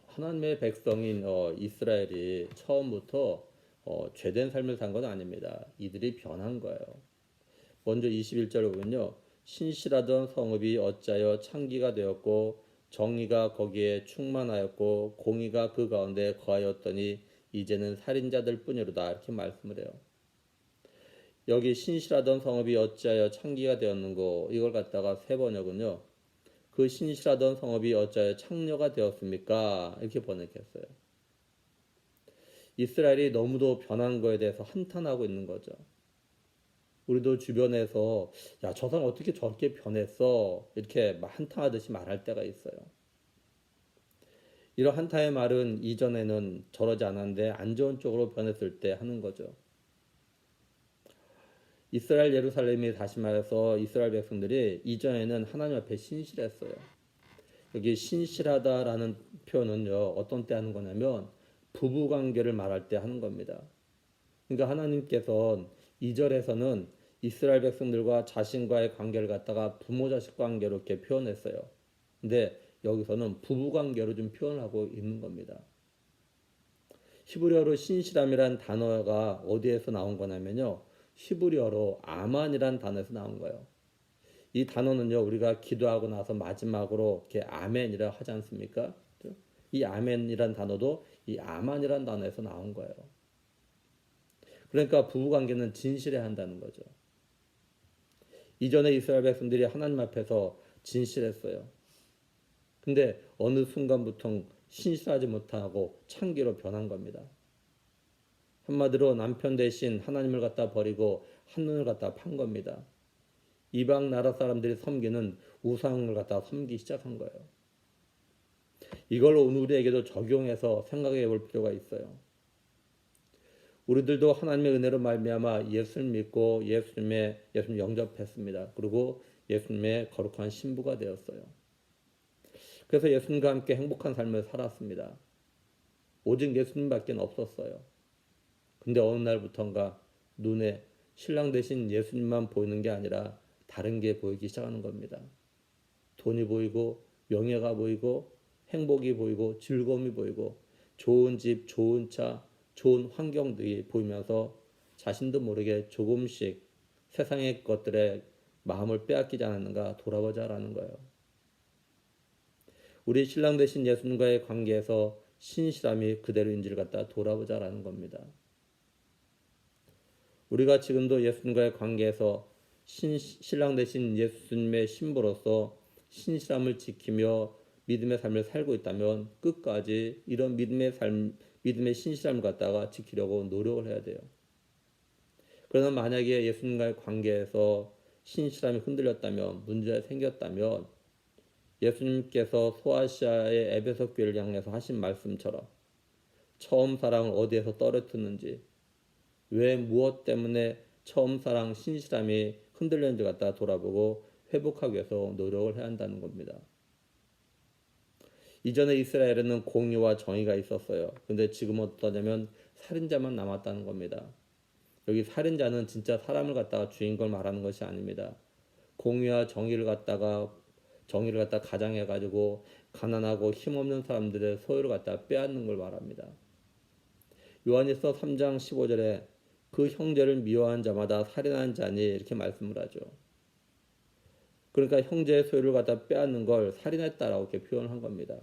하나님의 백성인 이스라엘이 처음부터 죄된 삶을 산 건 아닙니다. 이들이 변한 거예요. 먼저 21절을 보면요. 신실하던 성읍이 어찌하여 창기가 되었고 정의가 거기에 충만하였고 공의가 그 가운데 거하였더니 이제는 살인자들 뿐이로다. 이렇게 말씀을 해요. 여기 신실하던 성읍이 어찌하여 창기가 되었는고 이걸 갖다가 세 번역은요. 그 신실하던 성읍이 어찌하여 창녀가 되었습니까? 이렇게 번역했어요. 이스라엘이 너무도 변한 거에 대해서 한탄하고 있는 거죠. 우리도 주변에서 야, 저 사람 어떻게 저렇게 변했어? 이렇게 한탄하듯이 말할 때가 있어요. 이런 한탄의 말은 이전에는 저러지 않았는데 안 좋은 쪽으로 변했을 때 하는 거죠. 이스라엘 예루살렘이 다시 말해서 이스라엘 백성들이 이전에는 하나님 앞에 신실했어요. 여기 신실하다라는 표현은요, 어떤 때 하는 거냐면 부부 관계를 말할 때 하는 겁니다. 그러니까 하나님께서 2절에서는 이스라엘 백성들과 자신과의 관계를 갖다가 부모 자식 관계로 이렇게 표현했어요. 근데 여기서는 부부 관계로 좀 표현하고 있는 겁니다. 히브리어로 신실함이란 단어가 어디에서 나온 거냐면요. 히브리어로 아만이란 단어에서 나온 거예요. 이 단어는요, 우리가 기도하고 나서 마지막으로 이렇게 아멘이라 하지 않습니까? 이 아멘이란 단어도 이 아만이란 단어에서 나온 거예요. 그러니까 부부관계는 진실해야 한다는 거죠. 이전에 이스라엘 백성들이 하나님 앞에서 진실했어요. 근데 어느 순간부터 신실하지 못하고 창기로 변한 겁니다. 한마디로 남편 대신 하나님을 갖다 버리고 하늘을 갖다 판 겁니다. 이방 나라 사람들이 섬기는 우상을 갖다 섬기기 시작한 거예요. 이걸 오늘 우리에게도 적용해서 생각해 볼 필요가 있어요. 우리들도 하나님의 은혜로 말미암아 예수를 믿고 예수님 영접했습니다. 그리고 예수님의 거룩한 신부가 되었어요. 그래서 예수님과 함께 행복한 삶을 살았습니다. 오직 예수님밖에 없었어요. 근데 어느 날부터인가 눈에 신랑 대신 예수님만 보이는 게 아니라 다른 게 보이기 시작하는 겁니다. 돈이 보이고 명예가 보이고 행복이 보이고 즐거움이 보이고 좋은 집, 좋은 차, 좋은 환경들이 보이면서 자신도 모르게 조금씩 세상의 것들에 마음을 빼앗기지 않았는가 돌아보자라는 거예요. 우리 신랑 되신 예수님과의 관계에서 신실함이 그대로인지를 갖다 돌아보자라는 겁니다. 우리가 지금도 예수님과의 관계에서 신랑 되신 예수님의 신부로서 신실함을 지키며 믿음의 삶을 살고 있다면 끝까지 이런 믿음의 신실함을 갖다가 지키려고 노력을 해야 돼요. 그러나 만약에 예수님과의 관계에서 신실함이 흔들렸다면, 문제가 생겼다면 예수님께서 소아시아의 에베소 교회를 향해서 하신 말씀처럼 처음 사랑을 어디에서 떨어뜨는지, 왜 무엇 때문에 처음 사랑 신실함이 흔들렸는지 갖다 돌아보고 회복하기 위해서 노력을 해야 한다는 겁니다. 이전에 이스라엘에는 공의와 정의가 있었어요. 근데 지금은 어떠냐면 살인자만 남았다는 겁니다. 여기 살인자는 진짜 사람을 갖다가 주인공을 말하는 것이 아닙니다. 공의와 정의를 갖다가 가장해가지고 가난하고 힘없는 사람들의 소유를 갖다가 빼앗는 걸 말합니다. 요한일서 3장 15절에 그 형제를 미워한 자마다 살인한 자니 이렇게 말씀을 하죠. 그러니까 형제의 소유를 갖다 빼앗는 걸 살인했다라고 이렇게 표현을 한 겁니다.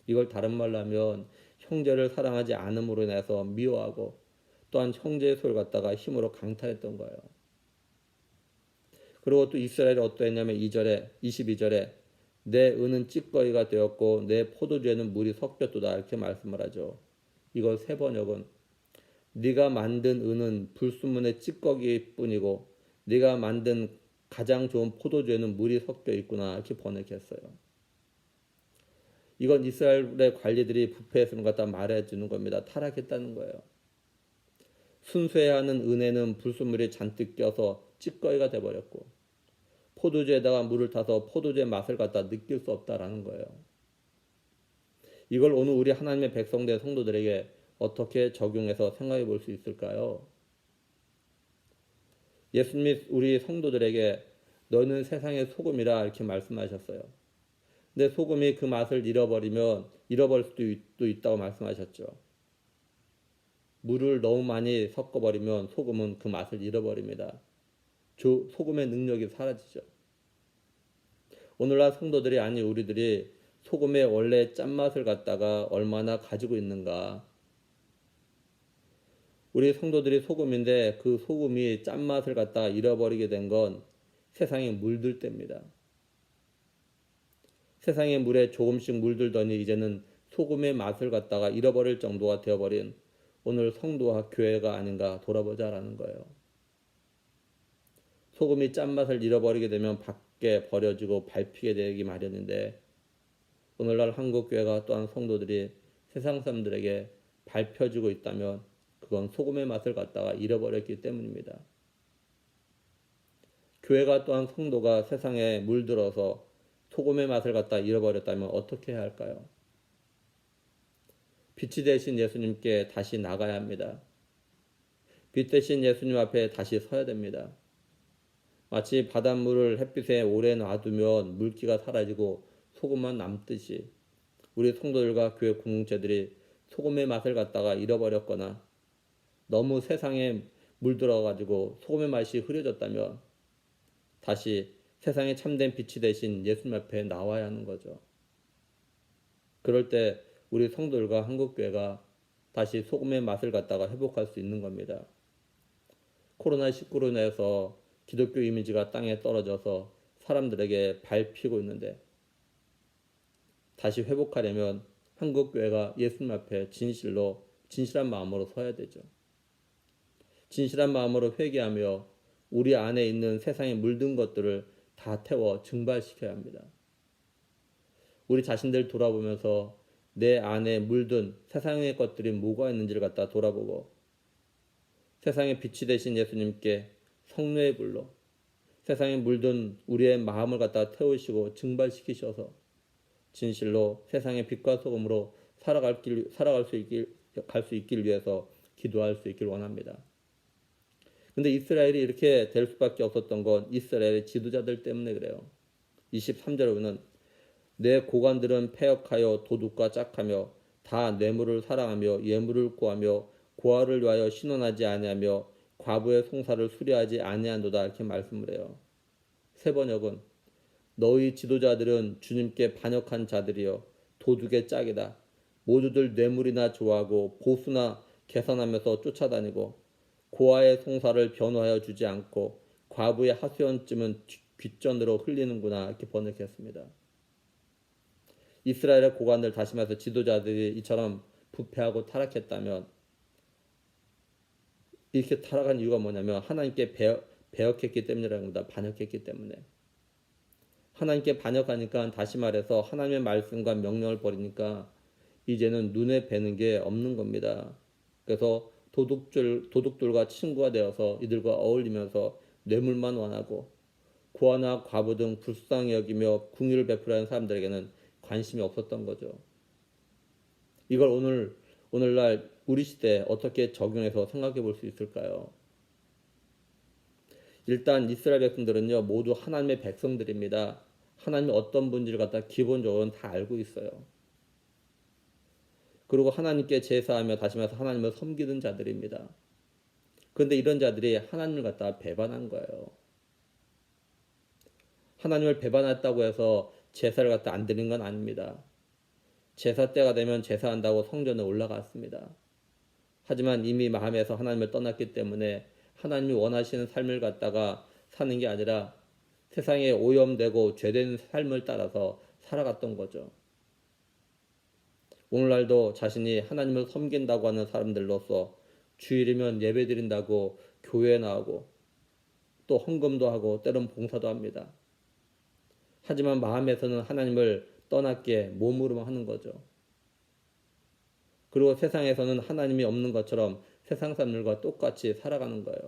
이걸 다른 말로 하면 형제를 사랑하지 않음으로 인해서 미워하고 또한 형제의 소유를 갖다가 힘으로 강탈했던 거예요. 그리고 또 이스라엘이 어떠했냐면 22절에 내 은은 찌꺼기가 되었고 내 포도주에는 물이 섞였도다 이렇게 말씀을 하죠. 이걸 세 번역은 네가 만든 은은 불순물의 찌꺼기뿐이고 네가 만든 가장 좋은 포도주에는 물이 섞여 있구나 이렇게 번역했어요. 이건 이스라엘의 관리들이 부패했음을 갖다 말해주는 겁니다. 타락했다는 거예요. 순수해야 하는 은혜는 불순물이 잔뜩 껴서 찌꺼기가 돼버렸고 포도주에다가 물을 타서 포도주의 맛을 갖다 느낄 수 없다라는 거예요. 이걸 오늘 우리 하나님의 백성된 성도들에게 어떻게 적용해서 생각해 볼 수 있을까요? 예수님이 우리 성도들에게 너는 세상의 소금이라 이렇게 말씀하셨어요. 근데 소금이 그 맛을 잃어버리면 잃어버릴 수도 있다고 말씀하셨죠. 물을 너무 많이 섞어버리면 소금은 그 맛을 잃어버립니다. 소금의 능력이 사라지죠. 오늘날 성도들이 아니 우리들이 소금의 원래 짠맛을 갖다가 얼마나 가지고 있는가. 우리 성도들이 소금인데 그 소금이 짠맛을 갖다가 잃어버리게 된 건 세상에 물들 때입니다. 세상의 물에 조금씩 물들더니 이제는 소금의 맛을 갖다가 잃어버릴 정도가 되어버린 오늘 성도와 교회가 아닌가 돌아보자라는 거예요. 소금이 짠맛을 잃어버리게 되면 밖에 버려지고 밟히게 되기 마련인데 오늘날 한국교회가 또한 성도들이 세상 사람들에게 밟혀지고 있다면 그건 소금의 맛을 갖다가 잃어버렸기 때문입니다. 교회가 또한 성도가 세상에 물들어서 소금의 맛을 갖다 잃어버렸다면 어떻게 해야 할까요? 빛이 되신 예수님께 다시 나가야 합니다. 빛 되신 예수님 앞에 다시 서야 됩니다. 마치 바닷물을 햇빛에 오래 놔두면 물기가 사라지고 소금만 남듯이 우리 성도들과 교회 공동체들이 소금의 맛을 갖다가 잃어버렸거나 너무 세상에 물들어가지고 소금의 맛이 흐려졌다면 다시 세상에 참된 빛이 되신 예수님 앞에 나와야 하는 거죠. 그럴 때 우리 성도들과 한국교회가 다시 소금의 맛을 갖다가 회복할 수 있는 겁니다. 코로나19로 인해서 기독교 이미지가 땅에 떨어져서 사람들에게 밟히고 있는데 다시 회복하려면 한국교회가 예수님 앞에 진실한 마음으로 서야 되죠. 진실한 마음으로 회개하며 우리 안에 있는 세상에 물든 것들을 다 태워 증발시켜야 합니다. 우리 자신들 돌아보면서 내 안에 물든 세상의 것들이 뭐가 있는지를 갖다 돌아보고 세상의 빛이 되신 예수님께 성령의 불로 세상에 물든 우리의 마음을 갖다 태우시고 증발시키셔서 진실로 세상의 빛과 소금으로 갈 수 있길 위해서 기도할 수 있길 원합니다. 근데 이스라엘이 이렇게 될 수밖에 없었던 건 이스라엘의 지도자들 때문에 그래요. 23절에 보면 내 고관들은 패역하여 도둑과 짝하며 다 뇌물을 사랑하며 예물을 구하며 고아를 위하여 신원하지 아니하며 과부의 송사를 수리하지 아니한도다 이렇게 말씀을 해요. 세 번역은 너희 지도자들은 주님께 반역한 자들이여 도둑의 짝이다. 모두들 뇌물이나 좋아하고 보수나 계산하면서 쫓아다니고 고아의 송사를 변호하여 주지 않고 과부의 하소연쯤은 귓전으로 흘리는구나 이렇게 번역했습니다. 이스라엘의 고관들 다시 말해서 지도자들이 이처럼 부패하고 타락했다면 이렇게 타락한 이유가 뭐냐면 하나님께 배역했기 때문이라는 겁니다. 반역했기 때문에. 하나님께 반역하니까 다시 말해서 하나님의 말씀과 명령을 버리니까 이제는 눈에 뵈는 게 없는 겁니다. 그래서 도둑들과 친구가 되어서 이들과 어울리면서 뇌물만 원하고 고아나 과부 등 불쌍히 여기며 궁유를 베풀어하는 사람들에게는 관심이 없었던 거죠. 이걸 오늘날 우리 시대에 어떻게 적용해서 생각해 볼 수 있을까요? 일단 이스라엘 백성들은요 모두 하나님의 백성들입니다. 하나님이 어떤 분인지를 갖다 기본적으로는 다 알고 있어요. 그리고 하나님께 제사하며 다시 말해서 하나님을 섬기는 자들입니다. 그런데 이런 자들이 하나님을 갖다 배반한 거예요. 하나님을 배반했다고 해서 제사를 갖다 안 드리는 건 아닙니다. 제사 때가 되면 제사한다고 성전에 올라갔습니다. 하지만 이미 마음에서 하나님을 떠났기 때문에 하나님이 원하시는 삶을 갖다가 사는 게 아니라 세상에 오염되고 죄된 삶을 따라서 살아갔던 거죠. 오늘날도 자신이 하나님을 섬긴다고 하는 사람들로서 주일이면 예배 드린다고 교회에 나오고 또 헌금도 하고 때론 봉사도 합니다. 하지만 마음에서는 하나님을 떠났기에 몸으로만 하는 거죠. 그리고 세상에서는 하나님이 없는 것처럼 세상 사람들과 똑같이 살아가는 거예요.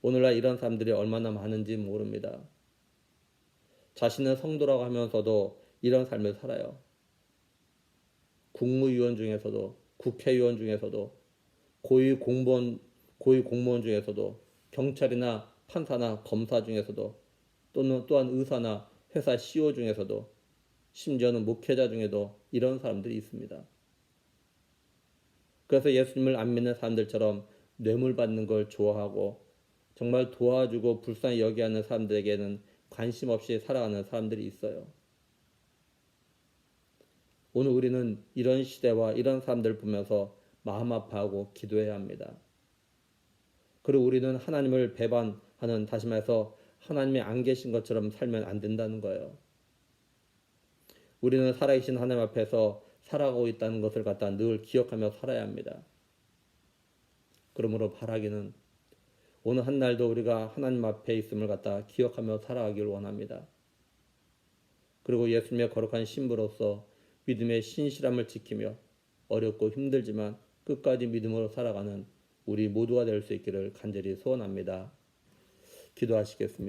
오늘날 이런 사람들이 얼마나 많은지 모릅니다. 자신은 성도라고 하면서도 이런 삶을 살아요. 국무위원 중에서도 국회의원 중에서도 고위 공무원 중에서도 경찰이나 판사나 검사 중에서도 또한 의사나 회사 CEO 중에서도 심지어는 목회자 중에도 이런 사람들이 있습니다. 그래서 예수님을 안 믿는 사람들처럼 뇌물 받는 걸 좋아하고 정말 도와주고 불쌍히 여기하는 사람들에게는 관심 없이 살아가는 사람들이 있어요. 오늘 우리는 이런 시대와 이런 사람들을 보면서 마음 아파하고 기도해야 합니다. 그리고 우리는 하나님을 배반하는, 다시 말해서 하나님이 안 계신 것처럼 살면 안 된다는 거예요. 우리는 살아계신 하나님 앞에서 살아가고 있다는 것을 갖다 늘 기억하며 살아야 합니다. 그러므로 바라기는 오늘 한 날도 우리가 하나님 앞에 있음을 갖다 기억하며 살아가길 원합니다. 그리고 예수님의 거룩한 신부로서 믿음의 신실함을 지키며 어렵고 힘들지만 끝까지 믿음으로 살아가는 우리 모두가 될 수 있기를 간절히 소원합니다. 기도하시겠습니다.